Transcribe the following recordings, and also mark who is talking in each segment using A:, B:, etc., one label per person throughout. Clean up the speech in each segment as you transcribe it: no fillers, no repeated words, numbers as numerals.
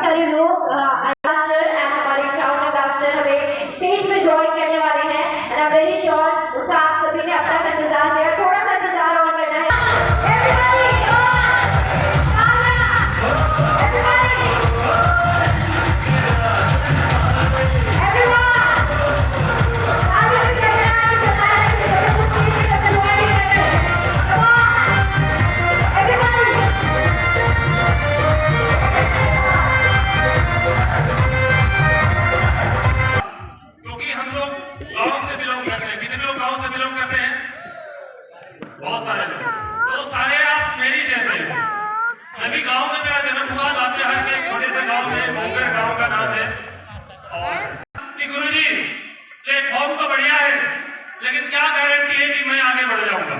A: सारे लोग ambassador and हमारे क्राउन एम्बेसडर हमें स्टेज पे ज्वाइन करने वाले हैं and I am very sure उनका आप सभी ने अब तक इंतजार किया, थोड़ा सा इंतजार और करना है।
B: बहुत सारे लोग तो सारे आप मेरी जैसे हो। मैं भी गांव में मेरा जन्म हुआ, लातेहार के एक छोटे से गांव में, मोंगर गांव का नाम है। और गुरुजी प्लेटफॉर्म तो बढ़िया है, लेकिन क्या गारंटी है कि मैं आगे बढ़ जाऊंगा,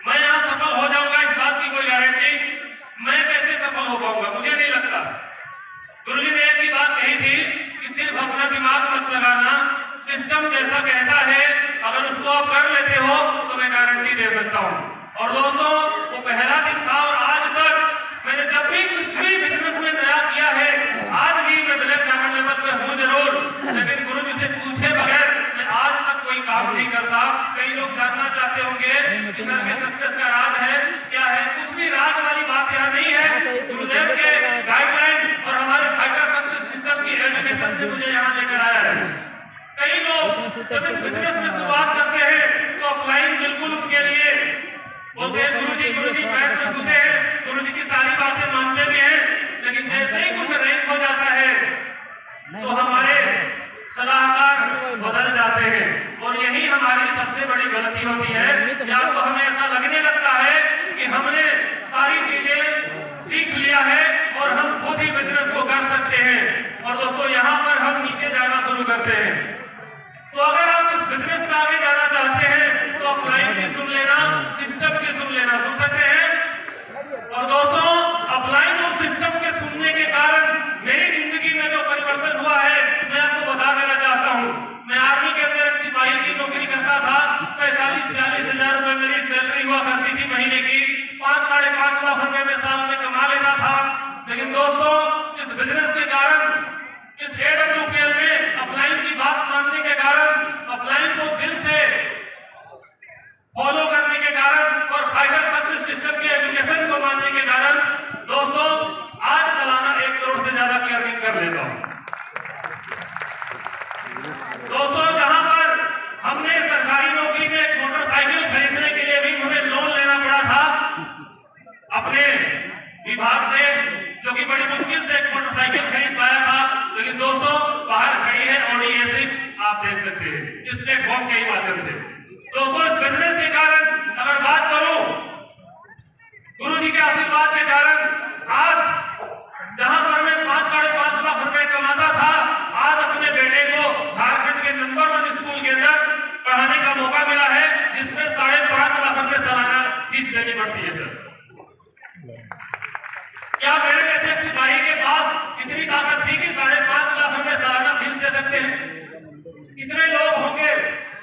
B: मैं यहाँ सफल हो जाऊंगा? इस बात की कोई गारंटी? मैं कैसे सफल हो पाऊंगा? मुझे नहीं लगता। गुरुजी ने एक ही बात कही थी कि सिर्फ अपना दिमाग मत लगाना, सिस्टम जैसा कहता है अगर उसको आप कर लेते हो तो मैं गारंटी दे सकता हूँ। और दोस्तों वो पहला दिन था और आज तक मैंने जब भी कुछ भी बिजनेस में नया किया है, आज भी मैं ब्लैक डायमंड लेवल पे हूँ जरूर, लेकिन गुरुजी से पूछे बगैर मैं आज तक कोई काम नहीं करता। कई लोग जानना चाहते होंगे कि सर के सक्सेस का राज है क्या है? कुछ भी राज वाली बात यहाँ नहीं है। गुरुदेव के गाइडलाइन और हमारे फाइटर सक्सेस सिस्टम की एजुकेशन से मुझे यहाँ लेकर आया है। कई लोग जब इस बिजनेस में शुरुआत करते हैं तो अपलाइन बिल्कुल उनके लिए बोलते हैं गुरुजी पैर में छूते हैं, गुरुजी की सारी बातें मानते भी हैं, लेकिन जैसे ही कुछ रैंक हो जाता है तो हमारे सलाहकार बदल जाते हैं और यही हमारी सबसे बड़ी गलती होती है। या तो हमें ऐसा लगने लगता है कि हमने सारी चीजें सीख लिया है और हम खुद ही बिजनेस को कर सकते हैं, और दोस्तों यहाँ पर हम नीचे जाना शुरू करते हैं। तो अगर आप इस बिजनेस में आगे जाना चाहते हैं तो अपलाइन की सुन लेना, सिस्टम की सुन लेना, सुन सकते हैं। और दोस्तों अपलाइन और सिस्टम के सुनने के कारण मेरी जिंदगी में जो परिवर्तन हुआ है मैं आपको बता देना चाहता हूँ। मैं आर्मी के अंदर एक सिपाही की नौकरी करता था, 45-46 हजार रुपए मेरी सैलरी हुआ करती थी महीने की, 5-5.5 लाख रुपए में साल में कमा लेता था। लेकिन दोस्तों इस बिजनेस के कारण, इस AWPL में अपलाइन की बात मानने के कारण, अपलाइन को दिल से फॉलो करने के कारण और फाइटर सक्सेस सिस्टम की एजुकेशन को मानने के कारण दोस्तों आज सालाना 1 करोड़ से ज्यादा की अर्निंग कर लेता हूं। दोस्तों जहां पर हमने सरकारी नौकरी में एक मोटरसाइकिल खरीदने के लिए भी हमें लोन लेना पड़ा था अपने विभाग से, जो कि बड़ी मुश्किल से एक मोटरसाइकिल खरीद पाया था। लेकिन दोस्तों बाहर खड़ी है Audi A6, आप देख सकते हैं इस प्लेटफॉर्म के माध्यम से। दोस्तों इस बिजनेस के कारण अगर बात करूं, गुरुजी के आशीर्वाद के कारण आज जहां पर मैं 5-5.5 लाख रुपए कमाता था, आज अपने बेटे को झारखंड के नंबर 1 स्कूल के अंदर पढ़ाने का मौका मिला है, जिसमें 5.5 लाख रुपए सालाना फीस देनी पड़ती है। सर क्या मेरे जैसे सिपाही के पास इतनी ताकत थी कि 5.5 लाख रुपए सालाना फीस दे सकते हैं? कितने लोग होंगे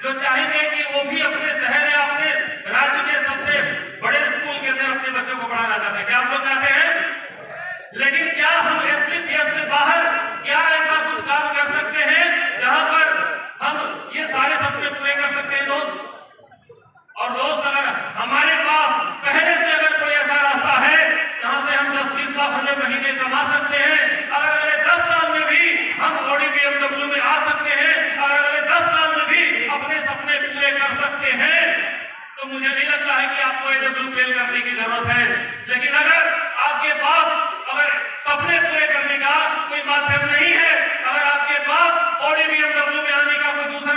B: जो चाहेंगे कि वो भी अपने शहर या अपने राज्य के सबसे बड़े स्कूल के अंदर अपने बच्चों को पढ़ाना चाहते हैं? क्या आप लोग चाहते हैं? लेकिन क्या हम SLPS से बाहर क्या ऐसा कुछ काम कर सकते हैं जहां पर हम ये सारे सपने पूरे कर सकते हैं दोस्त? और दोस्त अगर हमारे पास पहले से अगर कोई ऐसा रास्ता है जहां से हम 10-20 लाख रुपए महीने कमा सकते हैं, अगर अगले 10 साल में भी हम Audi BMW में आ सकते हैं, अगर अगले 10 साल में भी अपने सपने पूरे कर सकते हैं, तो मुझे नहीं लगता है कि आपको AWPL करने की जरूरत है। लेकिन अगर आपके पास अगर सपने पूरे करने का कोई माध्यम नहीं है, अगर आपके पास Audi BMW में आने का कोई दूसरा